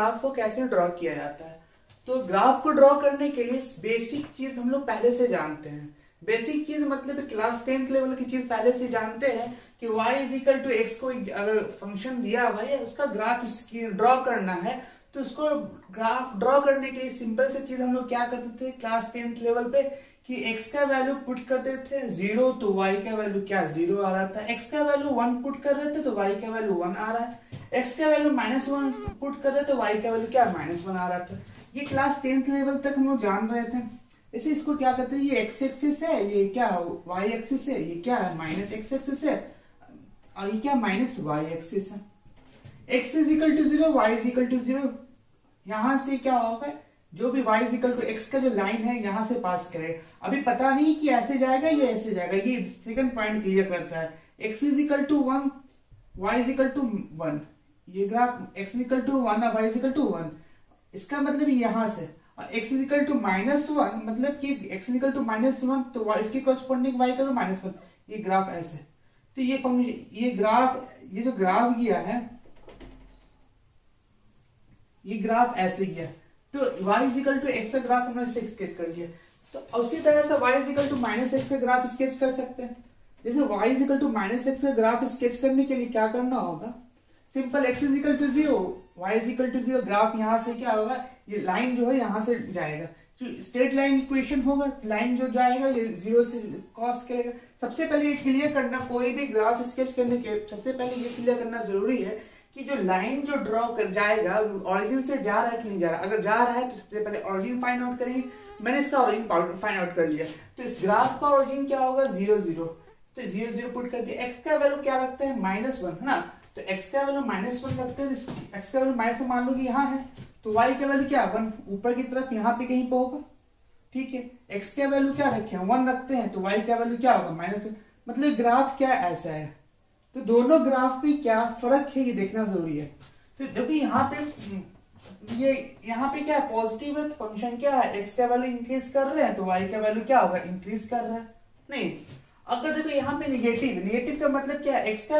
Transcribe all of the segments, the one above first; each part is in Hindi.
ग्राफ को कैसे ड्रॉ किया जाता है। तो ग्राफ को ड्रॉ करने के लिए बेसिक चीज हम लोग पहले से जानते हैं। बेसिक चीज मतलब क्लास 10th लेवल की चीज पहले से जानते हैं कि y is equal to x को अगर फंक्शन दिया हुआ है उसका ग्राफ ड्रॉ करना है, तो उसको ग्राफ ड्रॉ करने के लिए सिंपल से चीज हम लोग क्या करते थे क्लास 10th लेवल पे कि x का वैल्यू पुट करते थे 0 तो y का वैल्यू क्या 0 आ रहा था, x का वैल्यू 1 पुट कर रहे थे तो y का वैल्यू 1 आ रहा है, x का वैल्यू -1 पुट कर रहे थे तो y का वैल्यू क्या -1 आ रहा था। ये क्लास 10th लेवल तक हम लोग जान रहे थे। इसे इसको क्या कहते हैं, ये एक्स एक्सिस है, ये क्या वाई एक्सिस है, ये क्या है माइनस एक्स एक्सिस है और ये क्या माइनस वाई एक्सिस है। X is equal to 0, y is equal to 0। यहां से क्या होगा, जो भी y is equal to x का जो लाइन है यहां से पास करे। अभी पता नहीं कि ऐसे जाएगा या ऐसे जाएगा, ये सेकंड पॉइंट क्लियर करता है। x is equal to 1, y is equal to 1, ये graph x is equal to 1 और y इज इक्वल टू 1, इसका मतलब यहां से, और x इज इक्वल टू -1 मतलब कि x इज इक्वल टू -1 तो y इसके कॉरेस्पॉन्डिंग y का -1, ये ग्राफ ऐसे। तो ये ग्राफ, ये जो ग्राफ गया है ये ग्राफ ऐसे गया, तो y is equal to x का ग्राफ हमने ऐसे स्केच कर लिया। तो उसी तरह से y is equal to -x का ग्राफ स्केच कर सकते हैं। जैसे y is equal to -x का ग्राफ स्केच करने के लिए क्या करना होगा, simple x is equal to 0, y is equal to 0, graph यहाँ से क्या होगा, ये लाइन जो है यहाँ से जाएगा, जो स्ट्रेट लाइन इक्वेशन होगा, लाइन जो जाएगा ये 0 से क्रॉस करेगा। सबसे पहले ये क्लियर करना, कोई भी ग्राफ स्केच करने के सबसे पहले ये क्लियर करना जरूरी है कि जो लाइन जो ड्रॉ कर जाएगा ओरिजिन से जा रहा है कि नहीं जा रहा। अगर जा रहा है तो सबसे पहले ओरिजिन फाइंड आउट करेंगे। मैंने इसका ओरिजिन फाइंड आउट कर लिया, तो इस ग्राफ का ओरिजिन क्या होगा 0 0, तो 0 0 पुट कर दिया। x का वैल्यू क्या रखते हैं -1 है ना, तो x का वैल्यू -1 रखते हैं। x का वैल्यू -1 मान लो कि यहाँ है, तो y का वैल्यू क्या 1 ऊपर की तरफ यहाँ पे कहीं पे होगा, ठीक है। x का वैल्यू क्या रखे हैं 1 रखते हैं, तो y का वैल्यू क्या होगा -1, मतलब ग्राफ क्या ऐसा है। तो दोनों ग्राफ में क्या फर्क है ये देखना जरूरी है। तो देखो यहाँ पे ये यहाँ पे क्या पॉजिटिव है, तो फंक्शन क्या है x का वैल्यू इंक्रीज कर रहे हैं तो y का वैल्यू क्या होगा इंक्रीज कर रहा है। नहीं, अगर देखो यहाँ पे नेगेटिव का मतलब क्या है, x का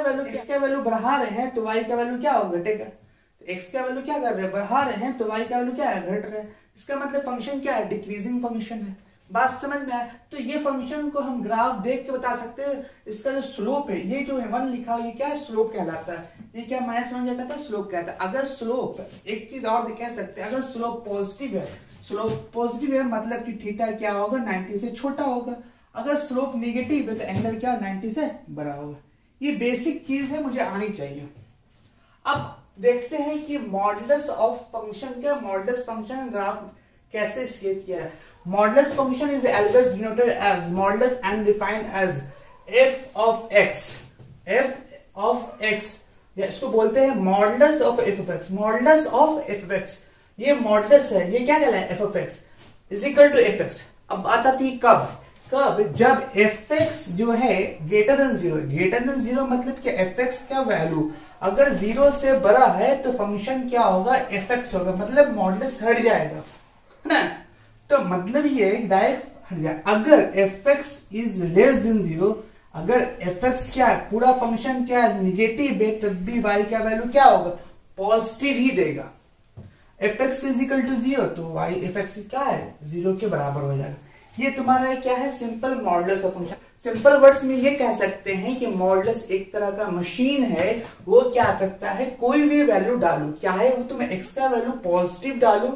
वैल्यू बढ़ा रहे हैं तो y का वैल्यू क्या होगा घटेगा। तो x का वैल्यू क्या कर रहे हैं बढ़ा रहे हैं तो y का वैल्यू क्या है घट रहा है, इसका मतलब फंक्शन क्या है डिक्रीजिंग फंक्शन है। बात समझ में आया। तो ये फंक्शन को हम ग्राफ देख के बता सकते हैं। इसका जो स्लोप है, ये जो है 1 लिखा हुआ, ये क्या है स्लोप कहलाता है। ये क्या -1 जाता था स्लोप कहता है। अगर स्लोप, एक चीज और कह सकते हैं, अगर स्लोप पॉजिटिव है मतलब कि थीटा क्या होगा 90 से छोटा होगा। अगर स्लोप नेगेटिव है तो एंगल क्या 90 से बड़ा होगा। ये बेसिक चीज है, मुझे आनी चाहिए। अब देखते हैं कि मॉडुलस ऑफ फंक्शन क्या, मॉडुलस फंक्शन ग्राफ कैसे स्केच किया है। Modulus function is always denoted as modulus and defined as f of x. f of x, इसको बोलते हैं modulus of f of x. modulus of f of x, ये modulus है, ये क्या कहलाए f of x is equal to fx। अब बात आती है कब जब fx जो है greater than 0 है। greater than 0 मतलब कि fx का वैल्यू अगर 0 से बड़ा है तो फंक्शन क्या होगा fx होगा, मतलब मॉडुलस हट जाएगा ना। तो मतलब ये डायरेक्ट हट जाए। अगर fx इज लेस देन 0, अगर fx क्या है पूरा फंक्शन क्या है निगेटिव है, तब भी y का वैल्यू क्या होगा पॉजिटिव ही देगा। fx इज इक्वल टू 0 तो y fx क्या है 0 के बराबर हो जाएगा। ये तुम्हारा क्या है simple modulus of function. Simple words में ये कह सकते हैं कि मॉडुलस एक तरह का मशीन है, वो क्या करता है कोई भी वैल्यू डालो, क्या है वो तुम्हें x का वैल्यू पॉजिटिव डालो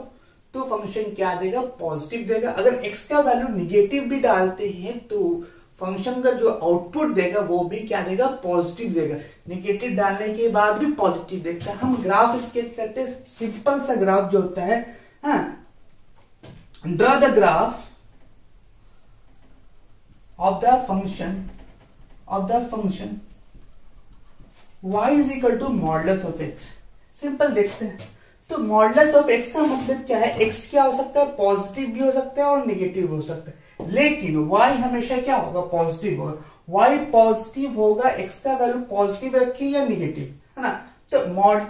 तो फंक्शन क्या देगा पॉजिटिव देगा। अगर x का वैल्यू निगेटिव भी डालते हैं तो फंक्शन का जो आउटपुट देगा वो भी क्या देगा पॉजिटिव देगा। निगेटिव डालने के बाद भी पॉजिटिव देगा। हम ग्राफ स्केच करते हैं, सिंपल सा ग्राफ जो होता है, draw the graph of the function y is equal to modulus of x। Simple देखते हैं। तो मॉडुलस ऑफ x का मतलब क्या है, x क्या हो सकता है पॉजिटिव भी हो सकता है और नेगेटिव हो सकता है, लेकिन y हमेशा क्या होगा पॉजिटिव होगा। y पॉजिटिव होगा, x का वैल्यू पॉजिटिव रखिए या नेगेटिव, है ना। तो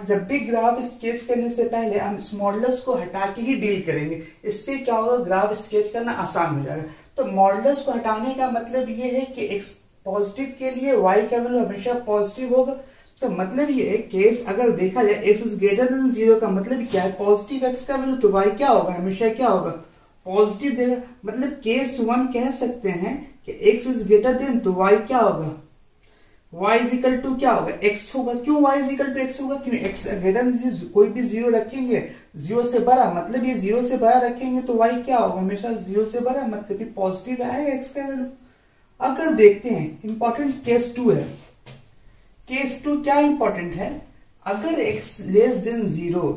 जब भी ग्राफ स्केच करने से पहले हम इस मॉडुलस को हटा के ही डील करेंगे, इससे क्या होगा ग्राफ स्केच करना आसान हो जाएगा। तो मॉडुलस को हटाने का मतलब ये है कि x पॉजिटिव के लिए y का वैल्यू हमेशा पॉजिटिव होगा, तो मतलब ये केस अगर देखा जाए x इज ग्रेटर देन 0 का मतलब क्या है, पॉजिटिव x का वैल्यू तो y क्या होगा, हमेशा क्या होगा, पॉजिटिव देगा। मतलब केस 1 कह सकते हैं कि x इज ग्रेटर देन तो y क्या होगा, y इज इक्वल टू क्या होगा, x होगा। क्यों y is equal to x होगा, क्यों x ग्रेटर देन कोई भी 0 रखेंगे 0 से बड़ा, मतलब ये 0 से बड़ा रखेंगे तो y क्या होगा, हमेशा 0 से बड़ा, मतलब कि पॉजिटिव आएगा x का वैल्यू। अगर देखते हैं इंपॉर्टेंट केस 2 है, केस 2 क्या इंपॉर्टेंट है, अगर x लेस देन 0,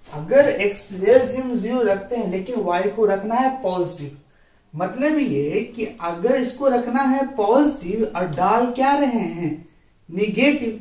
अगर x लेस देन 0 रखते हैं लेकिन y को रखना है पॉजिटिव, मतलब ये कि अगर इसको रखना है पॉजिटिव और डाल क्या रहे हैं निगेटिव,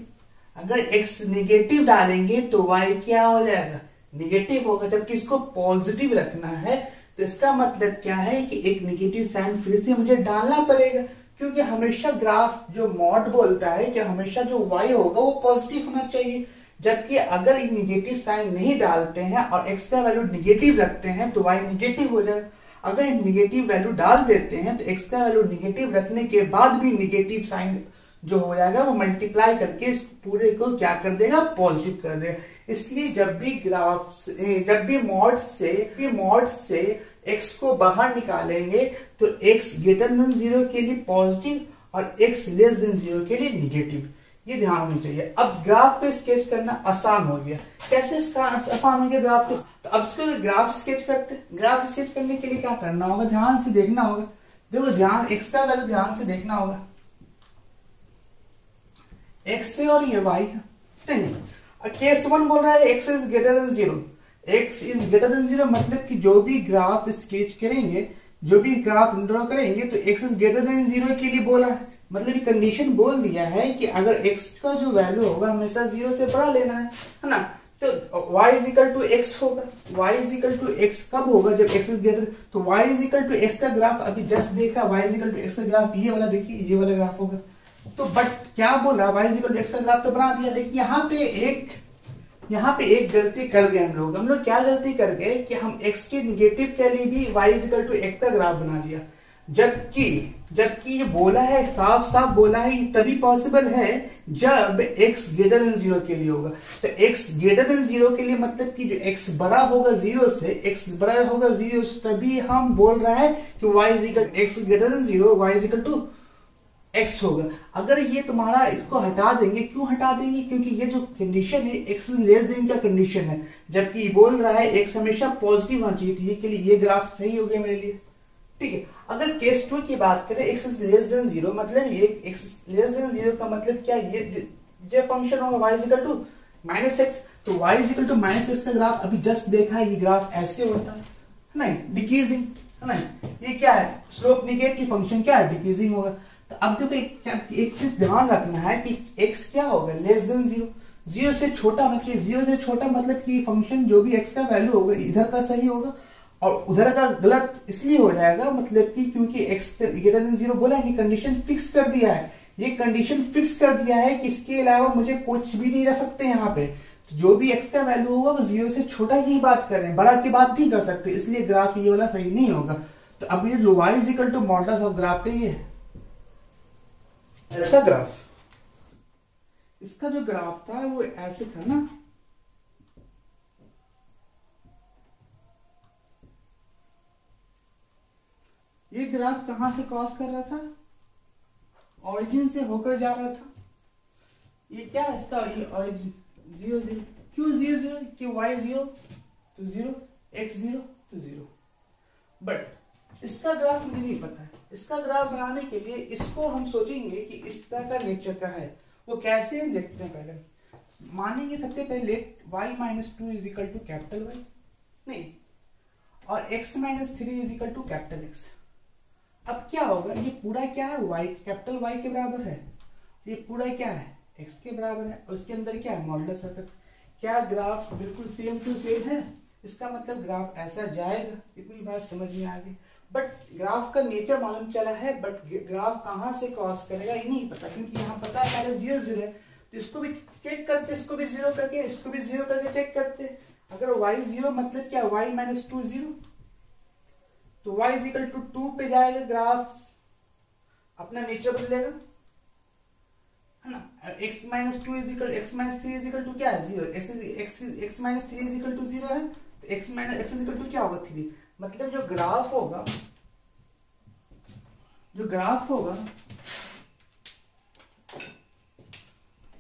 अगर x निगेटिव डालेंगे तो y क्या हो जाएगा, निगेटिव होगा, जबकि इसको पॉजिटिव रखना है तो इसका मतलब क्या है कि एक निगेटिव साइन फिर से मुझे डालना पड़ेगा, क्योंकि हमेशा ग्राफ जो मॉड बोलता है कि हमेशा जो y होगा वो पॉजिटिव होना चाहिए। जबकि अगर ये निगेटिव साइन नहीं डालते हैं और x का वैल्यू निगेटिव रखते हैं तो y निगेटिव हो जाएगा। अगर निगेटिव वैल्यू डाल देते हैं तो x का वैल्यू निगेटिव रखने के बाद भी निगेटिव साइन जो हो जाएगा वो मल्टीप्लाई करके इस पूरे को क्या कर देगा, पॉजिटिव कर देगा। इसलिए जब भी ग्राफ जब भी मॉड से x को बाहर निकालेंगे तो x ग्रेटर देन 0 के लिए पॉजिटिव और x लेस देन 0 के लिए निगेटिव, ये ध्यान होना चाहिए। अब ग्राफ पे स्केच करना आसान हो गया। कैसे इसका आसान हो गया ग्राफ पे, तो अब इसको ग्राफ स्केच करते हैं। ग्राफ स्केच करने के लिए क्या करना होगा, ध्यान से देखना होगा। देखो ध्यान, x का वैल्यू ध्यान से देखना होगा, x है और ये y है। केस 1 बोल रहा है x is greater than 0, x is greater than 0 मतलब कि जो भी ग्राफ स्केच करेंगे, जो भी ग्राफ ड्रॉ करेंगे तो x इज ग्रेटर देन 0 के लिए बोला है, मतलब ये कंडीशन बोल दिया है कि अगर x का जो वैल्यू होगा हमेशा 0 से बड़ा लेना है ना। तो y is equal to x होगा, y is equal to x कब होगा, जब x इज ग्रेटर, तो y is equal to x का ग्राफ अभी जस्ट देखा, y is equal to x का ग्राफ ये वाला देखिए, ये वाला ग्राफ होगा। तो बट क्या बोल रहा है, y is equal to x का ग्राफ तो बना दिया, लेकिन यहाँ पे एक गलती कर गए हम लोग क्या गलती कर गए कि हम x के निगेटिव के लिए भी y is equal to x का ग्राफ बना दिया, जबकि ये बोला है, साफ साफ बोला है, तभी पॉसिबल है जब x ग्रेटर देन 0 के लिए होगा। तो x ग्रेटर देन 0 के लिए मतलब कि जो x बड़ा होगा 0 से, x बड़ा होगा 0 से, तभी हम बोल रहे हैं कि y is equal x greater than 0, y is equal to x होगा। अगर ये तुम्हारा इसको हटा देंगे, क्यों हटा देंगे, क्योंकि ये जो कंडीशन है x लेस देन का कंडीशन है, जबकि बोल रहा है x हमेशा पॉजिटिव होना चाहिए, ये के लिए ये ग्राफ सही हो गया मेरे लिए। ठीक है, अगर केस 2 की बात करें, x इज लेस देन 0, मतलब ये x लेस देन 0 का मतलब क्या, ये फंक्शन होगा y is equal to minus x, तो y is equal to minus x का ग्राफ अभी जस्ट देखा है, ये ग्राफ ऐसे होता है नहीं, डिक्रीजिंग है ना। ये क्या है, स्लोप निगेटिव फंक्शन क्या है, डिक्रीजिंग होगा। तो अब देखो एक चीज ध्यान रखना है कि x क्या होगा, लेस देन 0, 0 से छोटा, मतलब 0 से छोटा मतलब कि फंक्शन जो भी x का वैल्यू होगा इधर का सही होगा और उधर का गलत इसलिए हो जाएगा, मतलब कि क्योंकि x ग्रेटर देन 0 बोला है, कंडीशन फिक्स कर दिया है, ये कंडीशन फिक्स कर दिया है कि इसके अलावा मुझे कुछ भी नहीं रह सकते यहाँ पे। तो जो भी x का वैल्यू होगा वो 0 से छोटा की बात कर रहे हैं, बड़ा की बात नहीं कर सकते, इसलिए ग्राफ ये वाला सही नहीं होगा। तो अब ये y is equal to modulus of graph पे ये इसका ग्राफ, इसका जो ग्राफ था वो ऐसे था ना, ये ग्राफ कहां से क्रॉस कर रहा था, ऑरिजिन से होकर जा रहा था। ये क्या है इसका, ये ऑरिजिन 0 0, क्यों 0 0, क्यों y 0 तो 0, x 0 तो 0। बट इसका ग्राफ मुझे नहीं पता है। इसका ग्राफ बनाने के लिए इसको हम सोचेंगे कि इस तरह का नेचर का है, वो कैसे देखते हैं। पहले मानेंगे सबसे पहले y minus 2 is equal to capital Y, नहीं, और x minus 3 is equal to capital X. अब क्या होगा, ये पूरा क्या है, y कैपिटल y के बराबर है, ये पूरा क्या है, x के बराबर है, और उसके अंदर क्या है, मॉडुलस ऑफ x। क्या ग्राफ बिल्कुल सेम टू सेम है, इसका मतलब ग्राफ ऐसा जाएगा, इतनी बात समझ में आ गई। बट ग्राफ का नेचर मालूम चला है, बट ग्राफ कहां से क्रॉस करेगा ये नहीं पता, क्योंकि यहाँ पता है पहले 0 0 है, तो इसको भी चेक करते, इसको भी 0 करके, इसको भी 0 करके चेक करते। अगर y 0 मतलब क्या, y माइनस 2 0, तो y इज इक्वल टू 2 पे जाएगा, ग्राफ अपना नेचर बदलेगा। है ना। x minus two is equal x minus three is equal to क्या है 0, x minus three is equal to 0 है, तो x minus x is equal to क्या होगा 3। मतलब जो ग्राफ होगा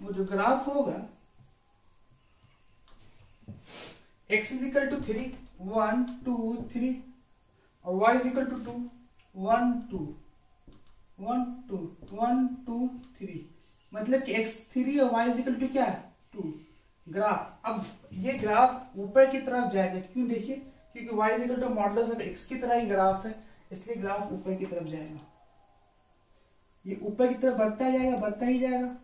वो जो ग्राफ होगा x इज इक्वल टू 3 1 2 3 और y इज इक्वल टू 2 1 2 1 2 1 2 3, मतलब कि x3 और y इज इक्वल टू क्या है 2। ग्राफ, अब ये ग्राफ ऊपर की तरफ जाएगा, क्यों देखिए, क्योंकि y is equal to modulus of x की तरह ही ग्राफ है, इसलिए ग्राफ ऊपर की तरफ जाएगा। ये ऊपर की तरफ बढ़ता ही जाएगा।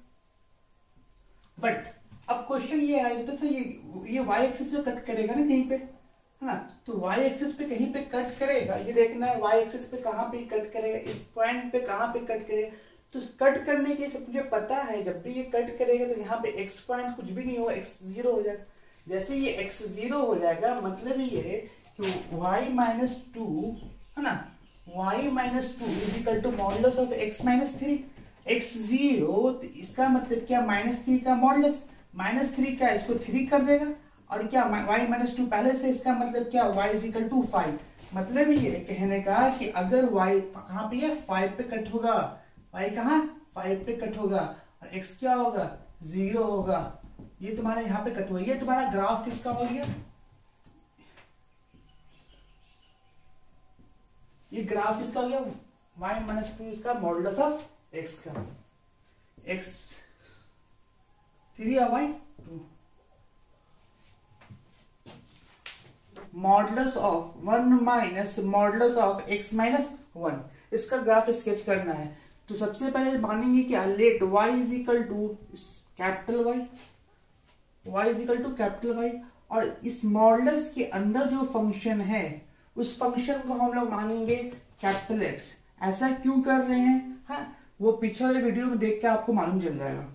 बट अब क्वेश्चन ये आएगा, तो ये y एक्सिस पे कट करेगा ना कहीं पे, है ना। तो y एक्सिस पे कहीं पे कट करेगा, ये देखना है y एक्सिस पे कहाँ पे कट करेगा, इस पॉइंट पे कहाँ पे कट करेगा। तो कट करने के लिए मुझे पता है जब भी ये कट करेगा तो यहाँ पे x पॉइंट कुछ भी नहीं होगा, x 0 हो जाएगा। जैसे ये x 0 हो जाएगा, मतलब ये है कि y माइनस टू, है ना, y minus two is equal to modulus of x minus three. x 0, तो इसका मतलब क्या -3 का मॉडुलस, -3 का इसको 3 कर देगा, और क्या y माइनस टू पहले से, इसका मतलब क्या y इज इक्वल टू 5। मतलब ये कहने का कि अगर y कहाँ पे है 5 पे कट होगा, y कहाँ 5 पे कट होगा, और x क्या होगा 0 होगा। ये तुम्हारा यहाँ पे कट हुआ, ये तुम्हारा ग्राफ किसका हो गया, ये ग्राफ किसका हो गया y माइनस टू, इसका मॉडुलस ऑफ x का, x 3 और y 2, modulus of 1 minus modulus of x minus 1, इसका ग्राफ स्केच करना है। तो सबसे पहले मानेंगे कि let y is equal to capital y is equal to capital Y, और इस मॉडुलस के अंदर जो फंक्शन है उस फंक्शन को हम लोग मानेंगे कैपिटल X। ऐसा क्यों कर रहे हैं, हाँ, वो पीछे वाले वीडियो में देख के आपको मालूम चल जाएगा।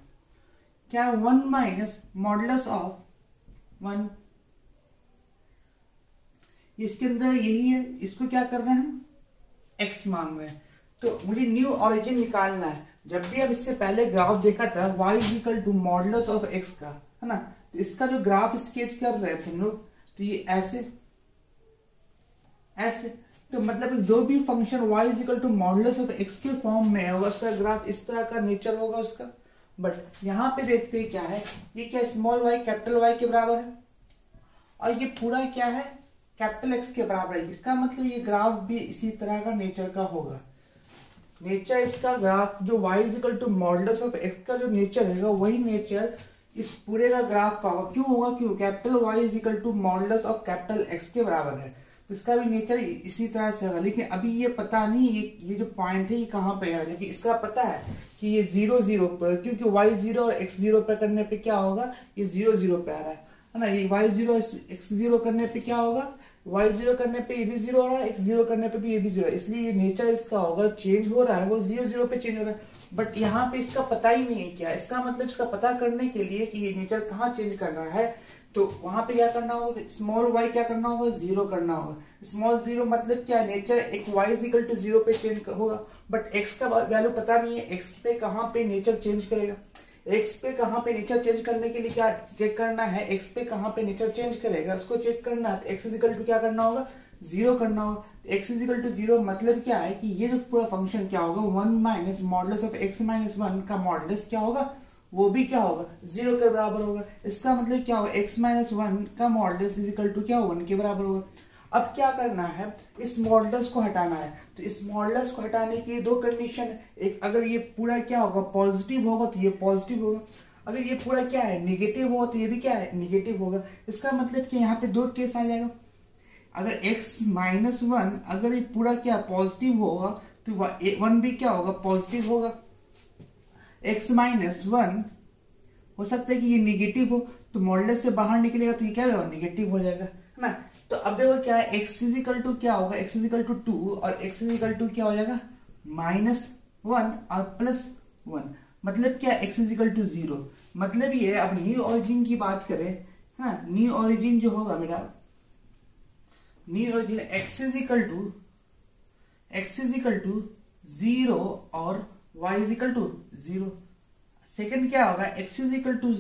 क्या 1 माइनस मॉडुलस ऑफ 1, इसके अंदर यही है, इसको क्या कर रहे हैं हम x मान रहे हैं। तो मुझे न्यू ऑरिजिन निकालना है। जब भी अब इससे पहले ग्राफ देखा था y is equal to modulus of x का, है ना, तो इसका जो ग्राफ स्केच कर रहे थे हम लोग, तो ये ऐसे तो मतलब जो भी function y is equal to modulus of x के फॉर्म में है उसका ग्राफ इस तरह का नेचर होगा उसका। बट यहाँ पे देखते हैं क्या है, ये क्या स्मॉल y कैपिटल Y के बराबर है, और ये पूरा क्या है कैपिटल X के बराबर है। इसका मतलब ये ग्राफ भी इसी तरह का नेचर का होगा। नेचर इसका ग्राफ जो y is equal to modulus of x का जो नेचर है वही नेचर इस पूरे का ग्राफ का होगा। क्यों होगा, क्यों, capital Y is equal to modulus of capital X के बराबर है, तो इसका भी नेचर इसी तरह से होगा। लेकिन अभी ये पता नहीं ये जो पॉइंट है ये कहाँ पे है, लेकिन इसका पता है कि ये 0 0 पर, क्योंकि y 0 और x 0 पर करने पे क्या होगा, ये 0 0 पे आ रहा है ना। ये y 0 x 0 करने पे क्या होगा, y 0 करने पे ये भी 0 हो रहा है, x 0 करने पे भी ये भी 0 है, इसलिए ये नेचर इसका होगा चेंज हो रहा है, वो 0 0 पे चेंज हो रहा है। बट यहाँ पे इसका पता ही नहीं है क्या, इसका मतलब इसका पता करने के लिए कि ये नेचर कहाँ चेंज कर रहा है, तो वहां पे क्या करना होगा, स्मॉल y क्या करना होगा 0 करना होगा। स्मॉल 0 मतलब क्या, नेचर एक y इज इक्वल टू 0 पे चेंज होगा, बट x का वैल्यू पता नहीं है, x पे कहाँ पे नेचर चेंज करेगा, x पे कहाँ पे नेचर चेंज करने के लिए क्या चेक करना है, x पे कहाँ पे नेचर चेंज करेगा उसको चेक करना है। तो x इज इक्वल टू क्या करना होगा 0 करना होगा। x इज इक्वल टू 0 मतलब क्या है कि ये जो पूरा फंक्शन क्या होगा 1 minus modulus of x minus 1 का मॉडुलस क्या होगा, वो भी क्या होगा 0 के बराबर होगा। इसका मतलब क्या होगा x माइनस 1 का मॉडुलस इज इक्वल टू क्या होगा 1 के बराबर होगा। अब क्या करना है, इस मॉडुलस को हटाना है। तो इस मॉडुलस को हटाने के लिए दो कंडीशन है, एक अगर ये पूरा क्या होगा पॉजिटिव होगा तो ये पॉजिटिव होगा, अगर ये पूरा क्या है निगेटिव होगा तो ये भी क्या है निगेटिव होगा। इसका मतलब कि यहाँ पे दो केस आ जाएगा, अगर x माइनस 1 अगर ये पूरा क्या पॉजिटिव होगा तो 1 भी क्या होगा पॉजिटिव होगा। x माइनस 1 हो सकता है कि ये निगेटिव हो, तो मॉडुलस से बाहर निकलेगा तो ये क्या होगा निगेटिव हो जाएगा, है ना। तो अब देखो क्या है, x इज इक्वल टू क्या होगा, x इज इक्वल टू 2 और x इज इक्वल टू क्या हो जाएगा -1 और +1, मतलब क्या x इज इक्वल टू 0। मतलब ये अब न्यू ऑरिजिन की बात करें, है ना, न्यू ऑरिजिन जो होगा मेरा new origin x is equal to 0 और y is equal to 0। Second क्या होगा, x इज इक्वल टू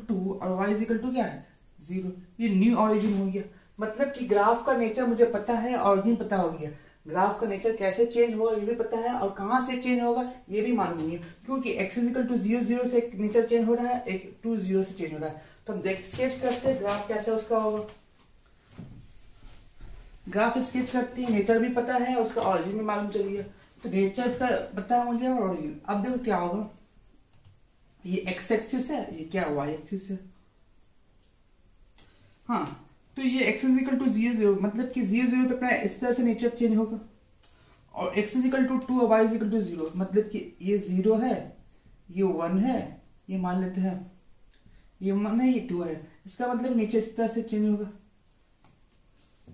2 और y इज इक्वल टू क्या है 0। ये न्यू ऑरिजिन हो गया, मतलब कि ग्राफ का नेचर मुझे पता है, ऑरिजिन पता हो गया, ग्राफ का नेचर कैसे चेंज होगा ये भी पता है, और कहाँ से चेंज होगा ये भी मालूम है, क्योंकि x इज इक्वल टू 0 से नेचर चेंज हो रहा है, एक 2 0 से चेंज हो रहा है। तो हम देख स्केच करते हैं ग्राफ कैसा उसका होगा। ग्राफ स्केच करते हैं, नेचर भी पता है, उसका ऑरिजिन भी मालूम चल गया। तो नेचर इसका पता हो गया और ऑरिजिन। अब देखो क्या होगा, ये x एक्सिस है, ये क्या y एक्सिस है। हाँ, तो ये x इज इक्वल टू 0 मतलब कि 0 पे अपना इस तरह से नेचर चेंज होगा, और x इज इक्वल टू 2 और y इज इक्वल टू 0 मतलब कि ये 0 है, ये 1 है, ये मान लेते हैं ये 1 है, ये 2 है, इसका मतलब नीचे इस तरह से चेंज होगा।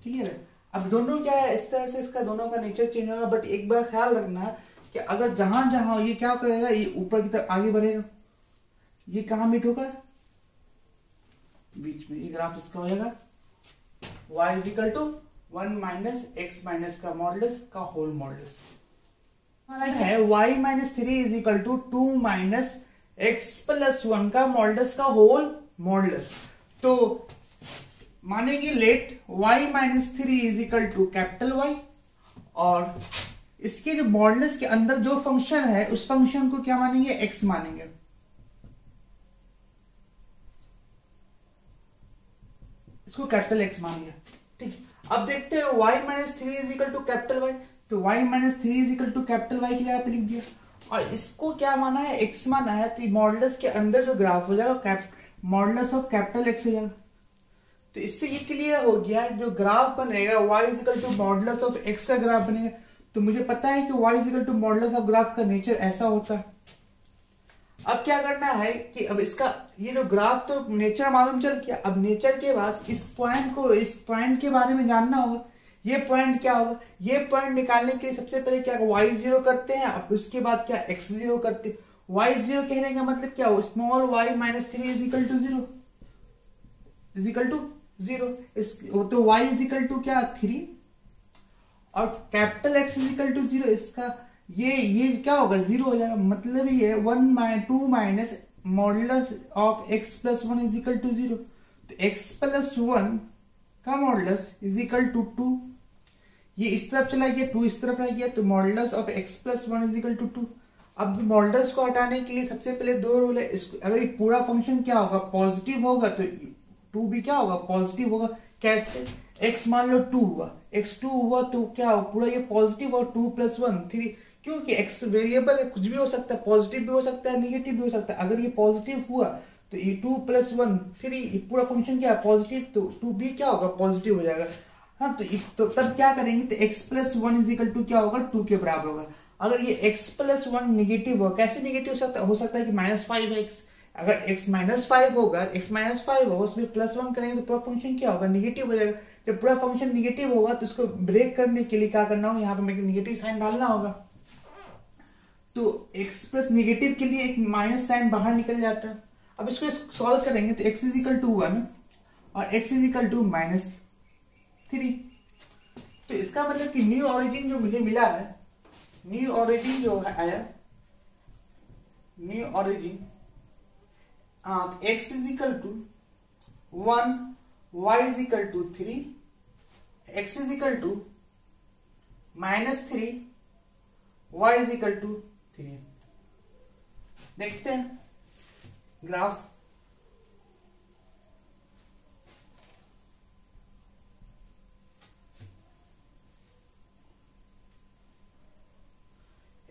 ठीक है, अब दोनों क्या है, इस तरह से इसका दोनों का नेचर चेंज होगा। बट एक बार ख्याल रखना कि अगर जहां जहां ये क्या करेगा, ये ऊपर की तरफ आगे बढ़ेगा, ये कहाँ मीट होगा, बीच में। ये ग्राफ इसका हो जाएगा y is equal to 1 minus x minus का मॉडुलस का होल मॉडुलस है, y minus 3 is equal to 2 minus x plus 1 का मॉडुलस का होल मॉडुलस। तो मानेंगे let y minus 3 is equal to capital Y, और इसके जो मॉडुलस के अंदर जो फंक्शन है उस फंक्शन को क्या मानेंगे, x मानेंगे। इसको कैपिटल X मान लिया। ठीक, अब देखते हैं y minus 3 is equal to capital Y, तो y minus 3 is equal to capital Y की जगह पे लिख दिया, और इसको क्या माना है, x माना है। तो मॉडुलस के अंदर जो ग्राफ हो जाएगा मॉडुलस ऑफ कैपिटल X हो जाएगा। तो इससे ये क्लियर हो गया, जो ग्राफ बनेगा y is equal to modulus of x का ग्राफ बनेगा। तो मुझे पता है कि y is equal to modulus of graph का नेचर ऐसा होता है। अब क्या करना है कि अब इसका ये जो ग्राफ तो नेचर मालूम चल गया, अब नेचर के बाद इस पॉइंट के बारे में जानना होगा। ये पॉइंट क्या होगा, ये पॉइंट निकालने के लिए सबसे पहले क्या y0 करते हैं, अब उसके बाद क्या x0 करते हैं। y0 कहने का मतलब क्या हो, small y minus 3 is equal to 0 is equal to 0। तो y इज इक्वल टू क्या 3 और capital X is equal to 0। इसका ये क्या होगा 0 हो जाएगा, मतलब ये 2 minus modulus of x plus 1 is equal to 0। तो x प्लस 1 का मॉडुलस इज इक्वल टू 2, ये इस तरफ चला गया, 2 इस तरफ आ गया, तो modulus of x plus 1 is equal to 2। अब मॉडुलस को हटाने के लिए सबसे पहले दो रूल है। अगर ये पूरा फंक्शन क्या होगा, पॉजिटिव होगा, तो 2 भी क्या होगा, पॉजिटिव होगा। कैसे, x मान लो 2 हुआ, x 2 हुआ तो क्या होगा, पूरा ये पॉजिटिव और 2 प्लस 1 3, क्योंकि x वेरिएबल है, कुछ भी हो सकता है, पॉजिटिव भी हो सकता है, नेगेटिव भी हो सकता है। अगर ये पॉजिटिव हुआ तो ये 2 प्लस 1 3, ये पूरा फंक्शन क्या है पॉजिटिव, तो 2 भी क्या होगा पॉजिटिव हो जाएगा। हाँ, तो तब क्या करेंगे, तो x plus 1 is equal to क्या होगा, 2 के बराबर होगा। अगर ये x प्लस 1 निगेटिव होगा, कैसे निगेटिव हो सकता है कि -5x, अगर x -5 होगा, उसमें प्लस 1 करेंगे तो पूरा फंक्शन क्या होगा, निगेटिव हो जाएगा। जब पूरा फंक्शन निगेटिव होगा तो इसको ब्रेक करने के लिए क्या करना होगा, यहाँ पे निगेटिव साइन डालना होगा। तो x प्लस निगेटिव के लिए एक माइनस साइन बाहर निकल जाता है। अब इसको सॉल्व करेंगे तो x इज इक्वल टू 1 और x इज इक्वल टू -3। तो इसका मतलब कि न्यू ऑरिजिन जो मुझे मिला है, न्यू ऑरिजिन जो आया, new origin x is equal to 1, y is equal to 3, x is equal to -3, y is equal to 3। देखते हैं graph.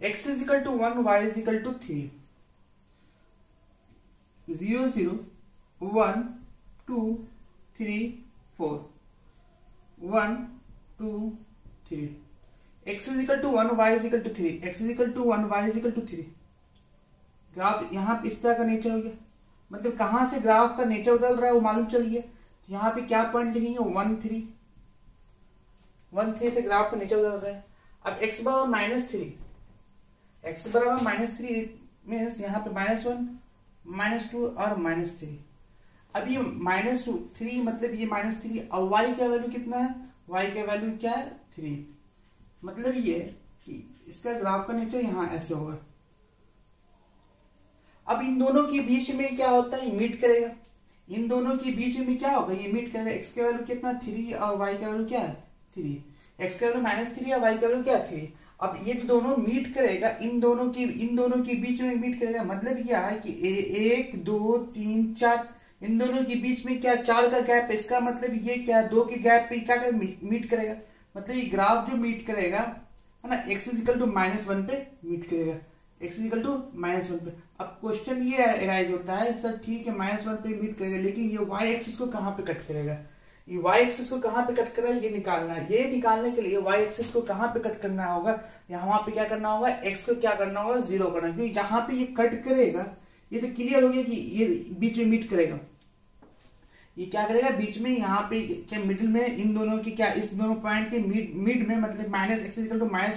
x is equal to 1, y is equal to 3, 0 0 1 2 3 4 1 2 3, x is equal to 1, y is equal to 3, x is equal to 1, y is equal to 3। Graph यहाँ पे इस तरह का नेचर हो गया, मतलब कहाँ से ग्राफ का नेचर बदल रहा है वो मालूम चल गया। यहाँ पे क्या पॉइंट लिखेंगे, 1 3 से ग्राफ का नेचर बदल रहा है। अब x बराबर -3, x बराबर -3 मीन्स यहाँ पे -1 -2 और -3। अब ये -2 3 मतलब ये -3 और y का वैल्यू कितना है, y का वैल्यू क्या है 3। मतलब ये कि इसका ग्राफ का नेचर यहाँ ऐसे होगा, अब इन दोनों के बीच में क्या होता है, मीट करेगा। इन दोनों के बीच में क्या होगा, ये मीट करेगा। एक्स का वैल्यू कितना 3 और वाई का वैल्यू क्या है 3। एक्स का वैल्यू -3 और वाई का वैल्यू क्या 3। अब ये दोनों मीट करेगा, इन दोनों के बीच में मीट करेगा। मतलब क्या है कि 1 2 3 4 इन दोनों के बीच में क्या 4 का गैप है। इसका मतलब ये क्या 2 के गैप पे क्या मीट करेगा। मतलब ये ग्राफ जो मीट करेगा है ना, x = -1 पे मीट करेगा। x = -1 पे। अब क्वेश्चन ये अराइज होता है, सर ठीक है -1 पे मीट करेगा, लेकिन ये y एक्सिस को कहाँ पे कट करेगा। ये y एक्सिस को कहाँ पे कट करेगा ये निकालना है। ये निकालने के लिए y एक्सिस को कहाँ पे कट करना होगा, यहाँ पे क्या करना होगा, x को क्या करना होगा 0 करना। क्योंकि यहाँ पे ये कट करेगा, ये तो क्लियर हो गया कि ये बीच में मीट करेगा। ये क्या करेगा बीच में, यहाँ पे क्या मिडिल में इन दोनों की क्या, इस दोनों पॉइंट के मिड में, मतलब -x =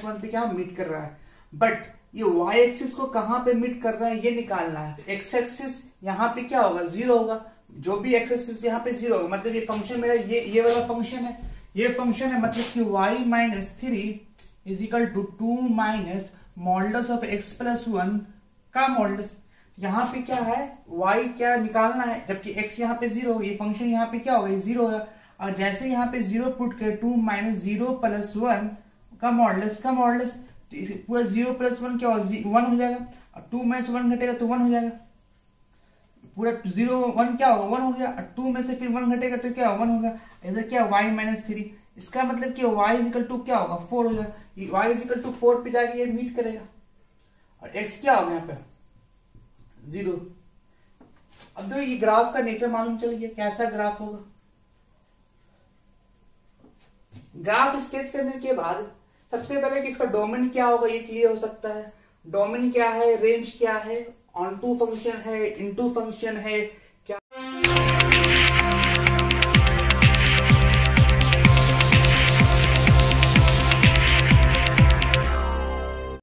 -1 पे क्या मीट कर रहा है। बट ये y एक्सिस को कहाँ पे मीट कर रहा है ये निकालना है। x एक्सिस यहाँ पे क्या होगा 0 होगा, जो भी x एक्सिस यहाँ पे 0 होगा। मतलब ये फंक्शन मेरा ये वाला फंक्शन है, ये फंक्शन है। मतलब कि y - 3 = 2 - मॉडुलस ऑफ x + 1 का मॉडुलस। यहाँ पे क्या है y क्या निकालना है, जबकि x यहाँ पे 0 होगा। ये फंक्शन यहाँ पे क्या होगा, ये 0 होगा। और जैसे यहाँ पे 0 पुट कर 2 - 0 + 1 का मॉडुलस पूरा 0 + 1 क्या होगा 1 हो जाएगा। और 2 में से 1 घटेगा तो 1 हो जाएगा। पूरा 0 1 क्या होगा 1 हो गया। और 2 में से फिर 1 घटेगा तो क्या 1 होगा। इधर क्या y - 3, इसका मतलब कि y = क्या होगा 4 हो जाएगा। y = 4 पे जाके ये मीट करेगा। और x क्या होगा यहाँ पे 0। अब तो ये ग्राफ का नेचर मालूम चल गया, कैसा ग्राफ होगा। ग्राफ स्केच करने के बाद सबसे पहले कि इसका डोमेन क्या होगा ये क्लियर हो सकता है। डोमेन क्या है, रेंज क्या है, ऑन टू फंक्शन है, इनटू फंक्शन है,